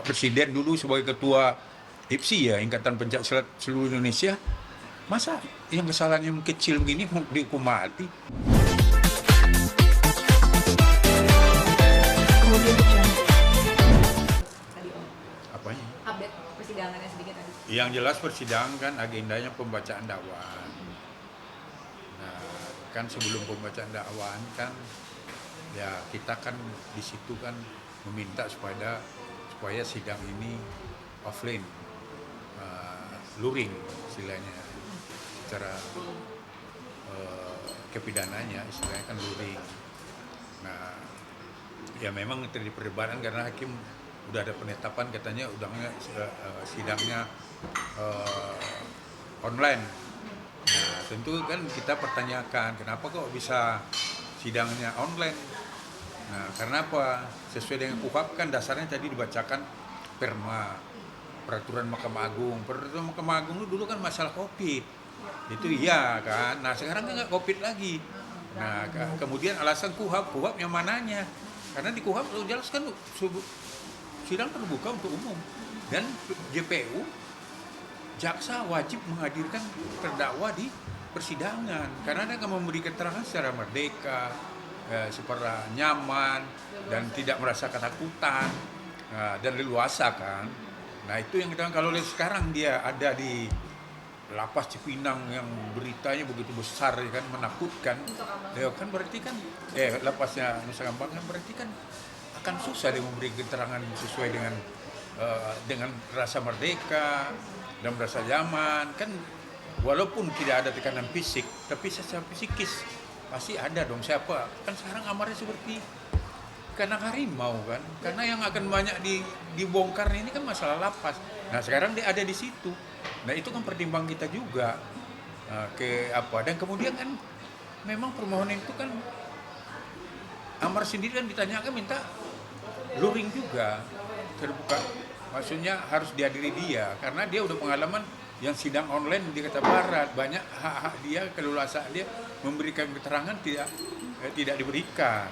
Presiden dulu sebagai ketua IPSI ya, Ikatan Pencak Silat Seluruh Indonesia, masa yang kesalahan yang kecil begini mau dihukum mati? Kemudian Tadi Om, Apanya? update persidangannya sedikit tadi. Yang jelas persidangan kan agendanya pembacaan dakwaan. Nah, kan sebelum pembacaan dakwaan kan ya kita kan di situ kan meminta supaya sidang ini offline, luring istilahnya, secara kepidananya istilahnya kan luring. Nah, ya memang terjadi perdebatan karena hakim udah ada penetapan katanya sidangnya online. Nah, tentu kan kita pertanyakan kenapa kok bisa sidangnya online. Nah, karena apa? Sesuai dengan KUHP kan dasarnya tadi dibacakan peraturan Mahkamah Agung. Peraturan Mahkamah Agung dulu kan masalah COVID. Itu iya kan. Nah, sekarang kan nggak COVID lagi. Nah, kemudian alasan KUHP yang mananya? Karena di KUHP jelas kan sidang terbuka untuk umum dan JPU jaksa wajib menghadirkan terdakwa di persidangan karena dia akan memberi keterangan secara merdeka, secara nyaman dan tidak merasa ketakutan dan leluasa kan. Nah itu yang kita kalau lihat sekarang dia ada di lapas Cipinang yang beritanya begitu besar ya kan, menakutkan. Ya kan berarti kan lapasnya Nusa Kambangan kan berarti kan akan susah dia memberi keterangan sesuai dengan rasa merdeka dan merasa nyaman kan, walaupun tidak ada tekanan fisik tapi secara psikis pasti ada dong. Siapa kan sekarang amarnya seperti karena harimau kan, karena yang akan banyak dibongkar ini kan masalah lapas. Nah sekarang dia ada di situ. Nah itu kan pertimbang kita juga dan kemudian kan memang permohonan itu kan amar sendiri kan ditanyakan minta luring juga terbuka, maksudnya harus dihadiri dia karena dia udah pengalaman yang sidang online di Kota Barat, banyak hak-hak dia, keleluasaan dia memberikan keterangan tidak diberikan.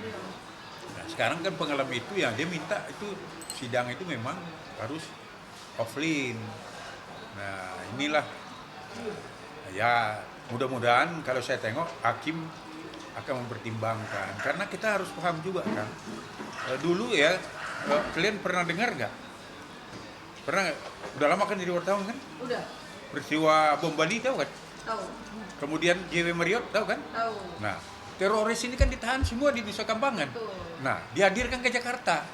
Nah, sekarang kan pengalaman itu yang dia minta itu sidang itu memang harus offline. Nah inilah ya mudah-mudahan kalau saya tengok hakim akan mempertimbangkan karena kita harus paham juga kan. Dulu ya kalian pernah dengar nggak? Pernah nggak? Udah lama kan jadi wartawan kan? Udah. Peristiwa bom Bali tahu kan? Tahu. Kemudian JW Marriott tahu kan? Tahu. Nah teroris ini kan ditahan semua di Nusa Kambangan. Betul. Nah dihadirkan ke Jakarta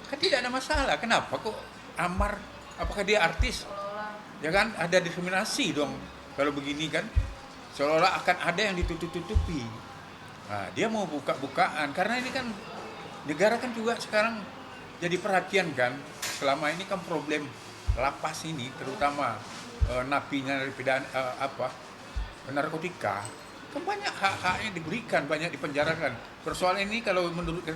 kan tidak ada masalah. Kenapa kok Amar? Apakah dia artis? Ya kan ada diskriminasi dong kalau begini kan, seolah-olah akan ada yang ditutup-tutupi. Nah, dia mau buka-bukaan karena ini kan negara kan juga sekarang jadi perhatian kan. Selama ini kan problem lapas ini terutama napinya dari narkotika kan banyak hak-haknya diberikan, banyak dipenjarakan. Persoalan ini kalau menurut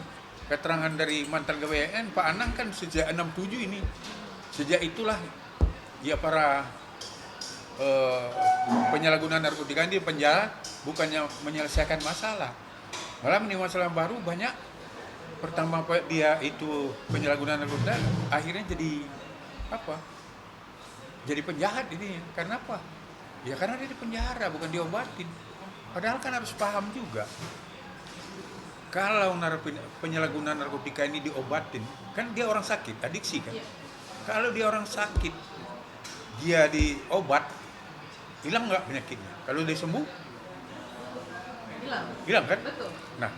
keterangan dari mantan GWN Pak Anang kan sejak 67 ini, sejak itulah ya para penyalahgunaan narkotika ini di penjara bukannya menyelesaikan masalah, malah menimbulkan masalah baru banyak. Pertama dia itu penyalahgunaan narkotika akhirnya jadi jadi penjahat ini. Karena apa? Ya karena dia di penjara bukan diobatin. Padahal kan harus paham juga kalau penyalahgunaan narkotika ini diobatin kan dia orang sakit adiksi kan. Kalau dia orang sakit dia diobat, hilang nggak penyakitnya? Kalau dia sembuh, hilang kan? Betul. Nah,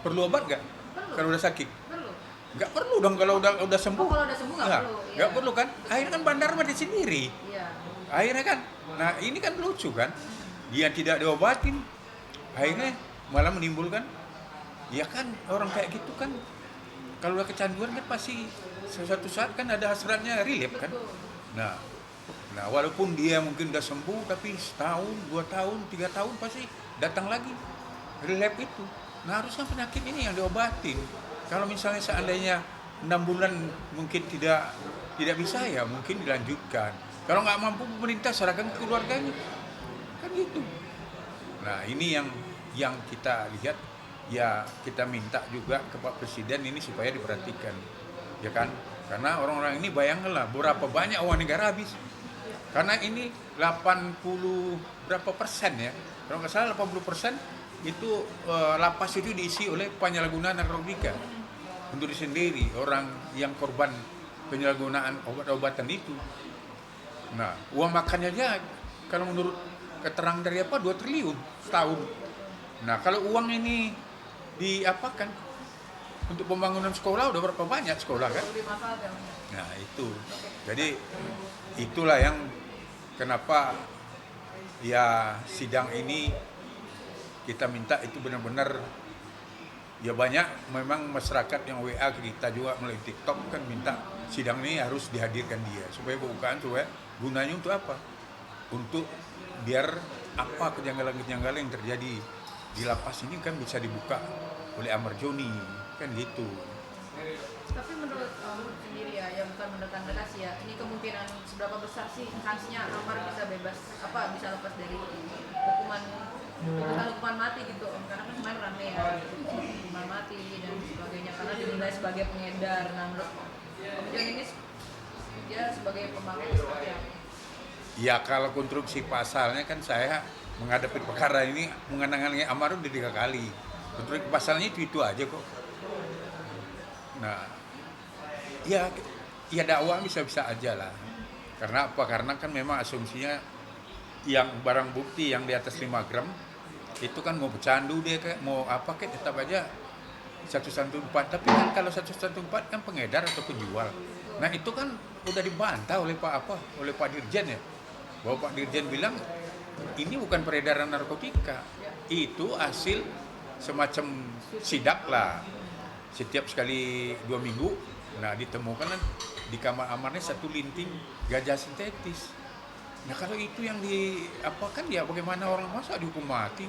perlu obat nggak? Perlu. Kalau udah sakit? Perlu. Nggak perlu dong kalau udah sembuh. Kalau udah sembuh nggak perlu. Nggak perlu kan? Akhirnya kan bandar mati sendiri. Iya. Akhirnya kan, nah ini kan lucu kan? Dia tidak diobatin, akhirnya malah menimbulkan, ya kan orang kayak gitu kan, kalau udah kecanduan kan pasti suatu saat kan ada hasratnya relapse kan? Nah, walaupun dia mungkin udah sembuh, tapi setahun, 2 tahun, 3 tahun pasti datang lagi relapse itu. Nah, harusnya penyakit ini yang diobatin. Kalau misalnya seandainya 6 bulan mungkin tidak bisa ya mungkin dilanjutkan. Kalau nggak mampu pemerintah serahkan ke keluarganya, kan gitu. Nah, ini yang kita lihat, ya kita minta juga ke Pak Presiden ini supaya diperhatikan, ya kan. Karena orang-orang ini bayangkanlah berapa banyak uang negara habis. Karena ini 80 berapa persen ya, kalau nggak salah 80% itu lapas itu diisi oleh penyalahgunaan narkotika untuk diri sendiri, orang yang korban penyalahgunaan obat-obatan itu. Nah, uang makannya aja kalau menurut keterangan dari 2 triliun setahun. Nah, kalau uang ini diapakan untuk pembangunan sekolah udah berapa banyak sekolah kan? Nah, itu. Jadi itulah yang kenapa ya sidang ini kita minta itu benar-benar ya, banyak memang masyarakat yang WA kita juga melalui TikTok kan minta sidang ini harus dihadirkan dia supaya bukan supaya gunanya untuk apa? Untuk biar apa kejanggalan-kejanggalan yang terjadi di lapas ini kan bisa dibuka oleh Amar Joni kan gitu. Tapi menurut sendiri ya, yang bukan menurut Anda sih ya, ini kemungkinan seberapa besar sih sanksinya Amar bisa bebas, bisa lepas dari hukuman mati gitu Om? Karena kan kemarin rame ya, hukuman mati dan sebagainya karena dinilai sebagai pengedar. Nah, menurut Om Jon ini dia sebagai pemakai seperti apa? Ya kalau konstruksi pasalnya kan saya menghadapi perkara ini mengenangani Amar udah 3 kali. Konstruksi pasalnya itu aja kok. Nah, ya dakwah bisa-bisa aja lah. Karena apa? Karena kan memang asumsinya yang barang bukti yang di atas 5 gram itu kan mau bercandu dia kayak mau apa kayak tetap aja 114. Tapi kan kalau 114 kan pengedar atau penjual. Nah, itu kan udah dibantah oleh Pak Dirjen ya. Bahwa Pak Dirjen bilang ini bukan peredaran narkotika. Itu hasil semacam sidak lah. Setiap sekali 2 minggu, nah ditemukan di kamar Amarnya 1 linting gajah sintetis. Nah kalau itu yang diapakan ya bagaimana orang masa dihukum mati,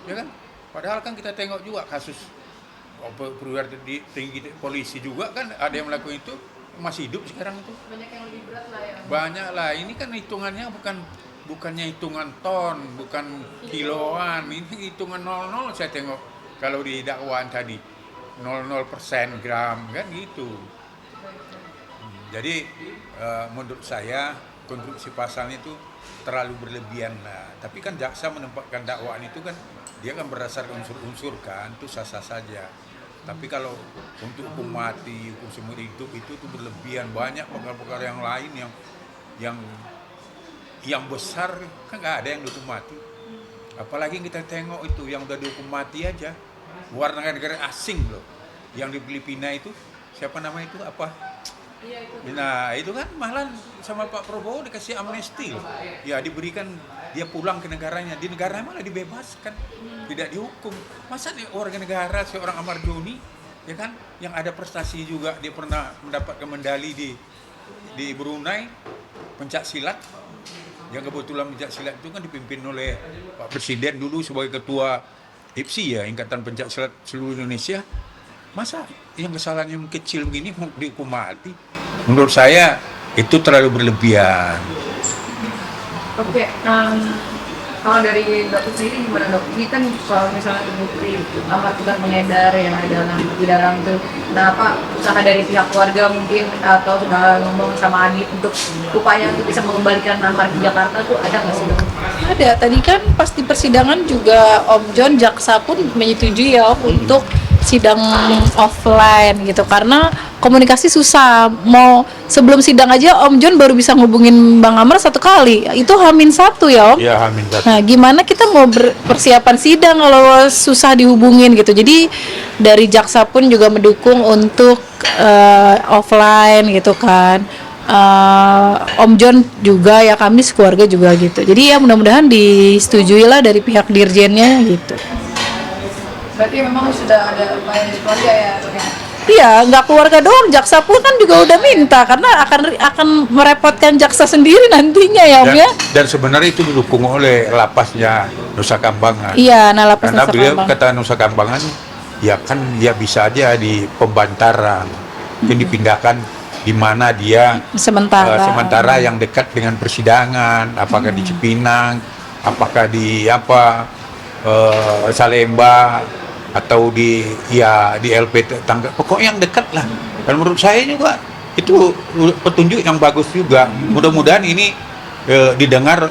ya kan? Padahal kan kita tengok juga kasus perwira tinggi polisi juga kan ada yang melakukan itu masih hidup sekarang itu. Banyak yang lebih berat lah ya. Banyak lah, ini kan hitungannya bukannya hitungan ton, bukan kiloan, ini hitungan 00 saya tengok kalau di dakwaan tadi. 00% gram kan gitu. Jadi menurut saya konstruksi pasalnya itu terlalu berlebihan lah. Tapi kan jaksa menempatkan dakwaan itu kan dia kan berdasarkan unsur-unsur kan itu sah-sah saja. Tapi kalau untuk hukum mati, hukum seumur hidup itu berlebihan. Banyak perkara-perkara yang lain yang besar kan nggak ada yang dihukum mati. Apalagi kita tengok itu yang udah dihukum mati aja. Luar negara asing loh, yang di Filipina itu siapa nama itu apa? Iya, itu. Nah itu kan malah sama Pak Prabowo dikasih amnesti loh, ya diberikan dia pulang ke negaranya, di negara malah dibebaskan, tidak dihukum. Masa nih warga negara seorang Amar Joni, ya kan, yang ada prestasi juga dia pernah mendapatkan medali di Brunei pencak silat, yang kebetulan pencak silat itu kan dipimpin oleh Pak Presiden dulu sebagai ketua IPSI ya, Ikatan Pencak Silat Seluruh Indonesia. Masa yang kesalahan yang kecil begini mau dihukum mati? Menurut saya itu terlalu berlebihan. Oke, kalau dari dokter sendiri gimana dok? Ini kan kalau misalnya terbukti Amar bukan pengedar yang ada di dalam itu, nah apa usaha dari pihak keluarga mungkin atau sudah ngomong sama Adit untuk upaya untuk bisa mengembalikan Amar ke Jakarta tuh ada nggak sih dok? Ada, tadi kan pas di persidangan juga Om Jon jaksa pun menyetujui ya untuk sidang offline gitu karena komunikasi susah. Mau sebelum sidang aja Om Jon baru bisa ngubungin Bang Amar 1 kali. Itu H-1 ya Om? Iya, H-1. Nah gimana kita mau persiapan sidang kalau susah dihubungin gitu. Jadi dari jaksa pun juga mendukung untuk offline gitu kan. Om Jon juga ya, kami sekeluarga juga gitu. Jadi ya mudah-mudahan disetujui lah dari pihak dirjennya gitu. Berarti memang sudah ada upaya dari keluarga ya? Iya, nggak keluarga doang, jaksa pun kan juga udah minta karena akan merepotkan jaksa sendiri nantinya ya Om ya. Dan sebenarnya itu didukung oleh lapasnya Nusa Kambangan. Iya, nah lapas Karena Nusa beliau Kambangan. kata Nusa Kambangan ya kan ya bisa aja di pembantaran, mungkin dipindahkan di mana dia sementara yang dekat dengan persidangan, apakah di Cipinang, apakah di Salemba atau di LP tetangga, pokoknya yang dekat lah. Dan menurut saya juga itu petunjuk yang bagus juga. Mudah-mudahan ini didengar